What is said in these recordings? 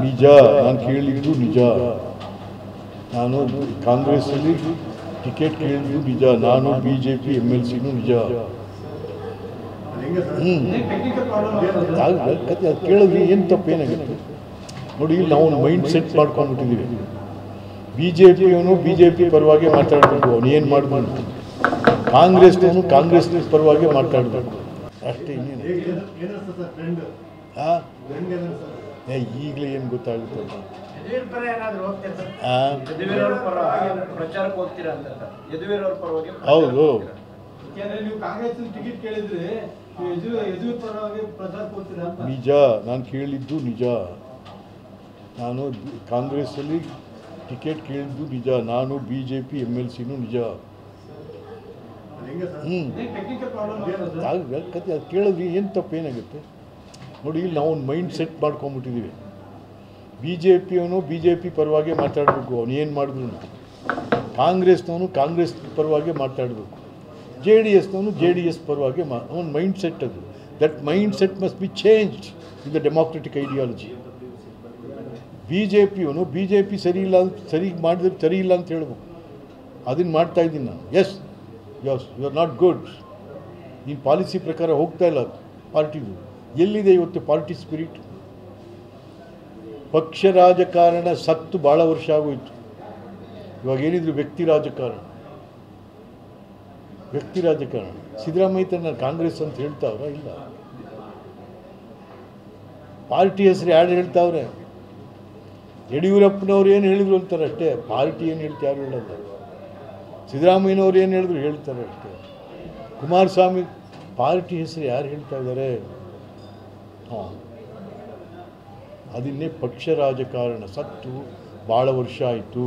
ನಿಜ, ನಾನು ಕೇಳಿದ್ದು ನಿಜ. ನಾನು ಕಾಂಗ್ರೆಸ್ಸಲ್ಲಿ ಟಿಕೆಟ್ ಕೇಳಿದ್ದು ನಿಜ. ನಾನು BJP MLC ನಿಜ. ಕತೆ ಅದು ಕೇಳಿದ್ರಿ ಏನು ತಪ್ಪೇನಾಗುತ್ತೆ ನೋಡಿ. ಇಲ್ಲಿ ನಾವು ಮೈಂಡ್ ಸೆಟ್ ಮಾಡ್ಕೊಂಡ್ಬಿಟ್ಟಿದ್ದೀವಿ. BJP ಪರವಾಗಿ ಮಾತಾಡಬೇಕು, ಅವನು ಏನು ಮಾಡ್ಬೋದು. ಕಾಂಗ್ರೆಸ್ ಪರವಾಗಿ ಮಾತಾಡಬೇಕು ಅಷ್ಟೇ. ಇನ್ನೇನು ಈಗಲೇ ಏನು ಗೊತ್ತಾಗುತ್ತೆ. ಹೌದು, ನಿಜ, ನಾನು ಕೇಳಿದ್ದು ನಿಜ. ನಾನು ಕಾಂಗ್ರೆಸ್ಸಲ್ಲಿ ಟಿಕೆಟ್ ಕೇಳಿದ್ದು ನಿಜ. ನಾನು BJP MLC ನಿಜ. ಕತೆ ಅದು ಕೇಳಿದ್ರಿ ಏನು ತಪ್ಪೇನಾಗುತ್ತೆ ನೋಡಿ. ಇಲ್ಲಿ ನಾವು ಒಂದು ಮೈಂಡ್ ಸೆಟ್ ಮಾಡ್ಕೊಂಡ್ಬಿಟ್ಟಿದ್ದೀವಿ. BJP ಪರವಾಗಿ ಮಾತಾಡಬೇಕು, ಅವನು ಏನು ಮಾಡಿದ್ರು. ಕಾಂಗ್ರೆಸ್ ಪರವಾಗಿ ಮಾತಾಡಬೇಕು. JDS ಪರವಾಗಿ ಅವನ ಮೈಂಡ್ ಸೆಟ್ ಅದು. That mind set must be changed in the democratic ideology. BJP ಸರಿ ಇಲ್ಲ ಅಂತ ಹೇಳ್ಬೇಕು. ಅದನ್ನು ಮಾಡ್ತಾ ಇದ್ದೀನಿ ನಾನು. Yes you are not good. ನೀನು ಪಾಲಿಸಿ ಪ್ರಕಾರ ಹೋಗ್ತಾ ಇಲ್ಲ ಪಾರ್ಟಿದು. ಎಲ್ಲಿದೆ ಇವತ್ತು ಪಾರ್ಟಿ ಸ್ಪಿರಿಟ್? ಪಕ್ಷ ರಾಜಕಾರಣ ಸತ್ತು ಭಾಳ ವರ್ಷ ಆಗೋಯ್ತು. ಇವಾಗ ಏನಿದ್ರು ವ್ಯಕ್ತಿ ರಾಜಕಾರಣ. ಸಿದ್ದರಾಮಯ್ಯ ನಾನು ಕಾಂಗ್ರೆಸ್ ಅಂತ ಹೇಳ್ತಾವ್ರ? ಇಲ್ಲ. ಪಾರ್ಟಿ ಹೆಸರು ಯಾರು ಹೇಳ್ತಾವ್ರೆ? ಯಡಿಯೂರಪ್ಪನವ್ರು ಏನು ಹೇಳಿದ್ರು ಅಂತಾರೆ ಅಷ್ಟೇ. ಪಾರ್ಟಿ ಏನು ಹೇಳ್ತಾ ಯಾರು ಹೇಳಲ್ಲ. ಸಿದ್ದರಾಮಯ್ಯನವ್ರು ಏನು ಹೇಳಿದ್ರು ಹೇಳ್ತಾರೆ ಅಷ್ಟೇ. ಕುಮಾರಸ್ವಾಮಿ ಪಾರ್ಟಿ ಹೆಸರು ಯಾರು ಹೇಳ್ತಾ ಇದ್ದಾರೆ? ಅದನ್ನೇ ಪಕ್ಷ ರಾಜಕಾರಣ ಸತ್ತು ಭಾಳ ವರ್ಷ ಆಯಿತು.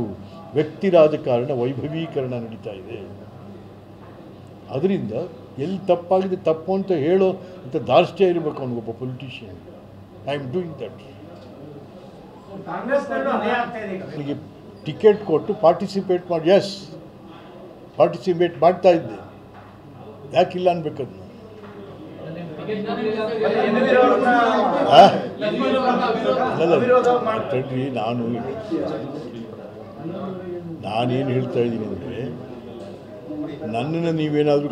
ವ್ಯಕ್ತಿ ರಾಜಕಾರಣ ವೈಭವೀಕರಣ ನಡೀತಾ ಇದೆ. ಅದರಿಂದ ಎಲ್ಲಿ ತಪ್ಪಾಗಿದೆ ತಪ್ಪು ಅಂತ ಹೇಳೋ ಅಂತ ಧಾರ್ಷ್ಟ್ಯ ಇರಬೇಕು ಅವನಿಗೊಬ್ಬ politician. I am doing that. ಅವನಿಗೆ ಟಿಕೆಟ್ ಕೊಟ್ಟು ಪಾರ್ಟಿಸಿಪೇಟ್ ಮಾಡಿ. ಎಸ್, ಪಾರ್ಟಿಸಿಪೇಟ್ ಮಾಡ್ತಾ ಇದ್ದೆ. ಯಾಕಿಲ್ಲ ಅನ್ಬೇಕದನ್ನ. ತಡ್ರಿ, ನಾನೇನು ಹೇಳ್ತಾ ಇದ್ದೀನಿ ಅಂದರೆ, ನನ್ನನ್ನು ನೀವೇನಾದರೂ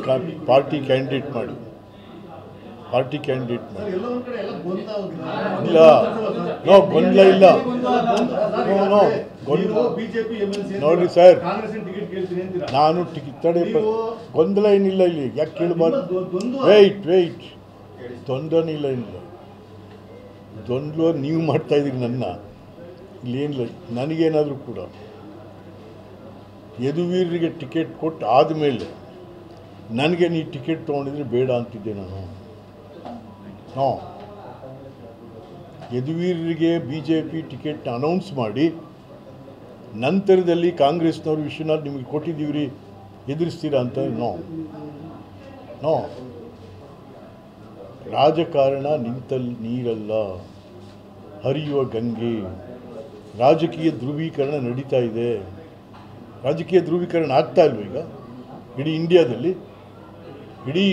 ಪಾರ್ಟಿ ಕ್ಯಾಂಡಿಡೇಟ್ ಮಾಡಿ. ಇಲ್ಲ, ಗೊಂದಲ ಇಲ್ಲ. ನೋಡ್ರಿ ಸರ್, ನಾನು ತಡೆ ಗೊಂದಲ ಏನಿಲ್ಲ ಇಲ್ಲಿ. ಯಾಕೆ ಕೇಳಬಾರ್ದು? ವೆಯ್ಟ್ ತೊಂದರೆ ಇಲ್ಲ. ಗೊಂದಲ ನೀವು ಮಾಡ್ತಾ ಇದ್ದೀರಿ. ಇಲ್ಲೇನಿಲ್ಲ. ನನಗೇನಾದರೂ ಕೂಡ ಯದುವೀರರಿಗೆ ಟಿಕೆಟ್ ಕೊಟ್ಟು ಆದಮೇಲೆ ನನಗೆ ನೀ ಟಿಕೆಟ್ ತೊಗೊಂಡಿದ್ರೆ ಬೇಡ ಅಂತಿದ್ದೆ ನಾನು. ಯದುವೀರರಿಗೆ BJP ಟಿಕೆಟ್ನ ಅನೌನ್ಸ್ ಮಾಡಿ ನಂತರದಲ್ಲಿ ಕಾಂಗ್ರೆಸ್ನವರು ವಿಶ್ವನಾಥ್ ನಿಮಗೆ ಕೊಟ್ಟಿದ್ದೀವ್ರಿ ಎದುರಿಸ್ತೀರಾ ಅಂತ? ನೋ. ರಾಜಕಾರಣ ನಿಂತಲ್ಲಿ ನೀರಲ್ಲ, ಹರಿಯುವ ಗಂಗೆ. ರಾಜಕೀಯ ಧ್ರುವೀಕರಣ ನಡೀತಾ ಇದೆ. ರಾಜಕೀಯ ಧ್ರುವೀಕರಣ ಆಗ್ತಾ ಇಲ್ವ ಈಗ? ಇಡೀ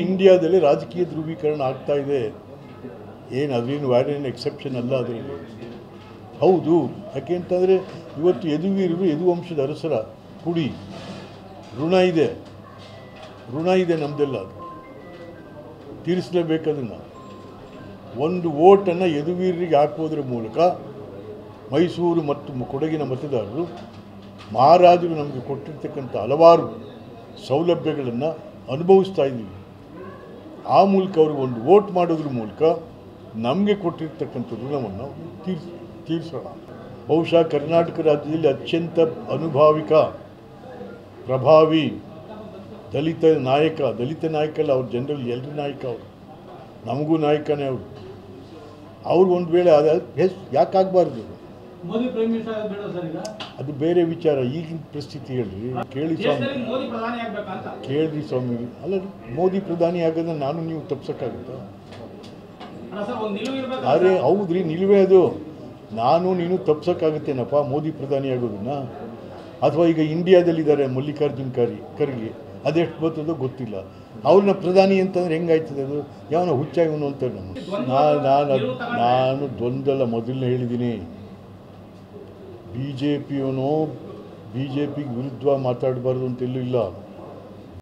ಇಂಡಿಯಾದಲ್ಲಿ ರಾಜಕೀಯ ಧ್ರುವೀಕರಣ ಆಗ್ತಾ ಇದೆ. ಅದೇನು ವ್ಯಾರೇನು ಎಕ್ಸೆಪ್ಷನ್ ಅಲ್ಲ ಅದರಲ್ಲಿ. ಹೌದು. ಯಾಕೆ ಅಂತಂದರೆ ಇವತ್ತು ಯದುವೀರರು ಯದುವಂಶದ ಅರಸರ ಕುಡಿ. ಋಣ ಇದೆ ನಮ್ಮದೆಲ್ಲ. ಅದು ತೀರಿಸಲೇಬೇಕದನ್ನು. ಒಂದು ವೋಟನ್ನು ಯದುವೀರರಿಗೆ ಹಾಕೋದ್ರ ಮೂಲಕ ಮೈಸೂರು ಮತ್ತು ಕೊಡಗಿನ ಮತದಾರರು ಮಹಾರಾಜರು ನಮಗೆ ಕೊಟ್ಟಿರ್ತಕ್ಕಂಥ ಹಲವಾರು ಸೌಲಭ್ಯಗಳನ್ನು ಅನುಭವಿಸ್ತಾ ಇದ್ದೀವಿ. ಆ ಮೂಲಕ ಅವ್ರಿಗೆ ಒಂದು ವೋಟ್ ಮಾಡೋದ್ರ ಮೂಲಕ ನಮಗೆ ಕೊಟ್ಟಿರ್ತಕ್ಕಂಥ ಋಣವನ್ನು ತೀರಿಸೋಣ. ಬಹುಶಃ ಕರ್ನಾಟಕ ರಾಜ್ಯದಲ್ಲಿ ಅತ್ಯಂತ ಪ್ರಭಾವಿ ದಲಿತ ನಾಯಕ ಅಲ್ಲ ಅವ್ರು. ಜನರಲ್ ಎಲ್ಲರ ನಾಯಕ ಅವರು. ನಮಗೂ ನಾಯಕನೇ ಅವರು. ಒಂದು ವೇಳೆ ಯಾಕಾಗಬಾರ್ದು? ಅದು ಬೇರೆ ವಿಚಾರ. ಈಗಿನ ಪರಿಸ್ಥಿತಿ ಹೇಳ್ರಿ. ಕೇಳ್ರಿ ಸ್ವಾಮಿ. ಅಲ್ಲ, ಮೋದಿ ಪ್ರಧಾನಿ ಆಗೋದನ್ನ ನಾನು ನೀವು ತಪ್ಸೋಕ್ಕಾಗುತ್ತಾ? ಅರೆ ಹೌದ್ರಿ, ನಿಲುವೇ ಅದು. ನಾನು ನೀನು ತಪ್ಸೋಕ್ಕಾಗುತ್ತೇನಪ್ಪ ಮೋದಿ ಪ್ರಧಾನಿ ಆಗೋದನ್ನ? ಅಥವಾ ಈಗ ಇಂಡಿಯಾದಲ್ಲಿದ್ದಾರೆ ಮಲ್ಲಿಕಾರ್ಜುನ್ ಖರ್ಗೆ, ಅದೆಷ್ಟು ಬರ್ತದೋ ಗೊತ್ತಿಲ್ಲ. ಅವ್ರನ್ನ ಪ್ರಧಾನಿ ಅಂತಂದ್ರೆ ಹೆಂಗಾಯ್ತದೆ? ಅದು ಯಾವನ ಹುಚ್ಚ ಇವನು ಅಂತಾರೆ. ನಾನು ದ್ವಂದ್ವಲ್ಲ ಮೊದಲನೇ ಹೇಳಿದ್ದೀನಿ. ಬಿ ಜೆ ಪಿಯವನು ಬಿ ಜೆ ಪಿಗೆ ವಿರುದ್ಧ ಮಾತಾಡಬಾರ್ದು ಅಂತೆಲ್ಲೂ ಇಲ್ಲ.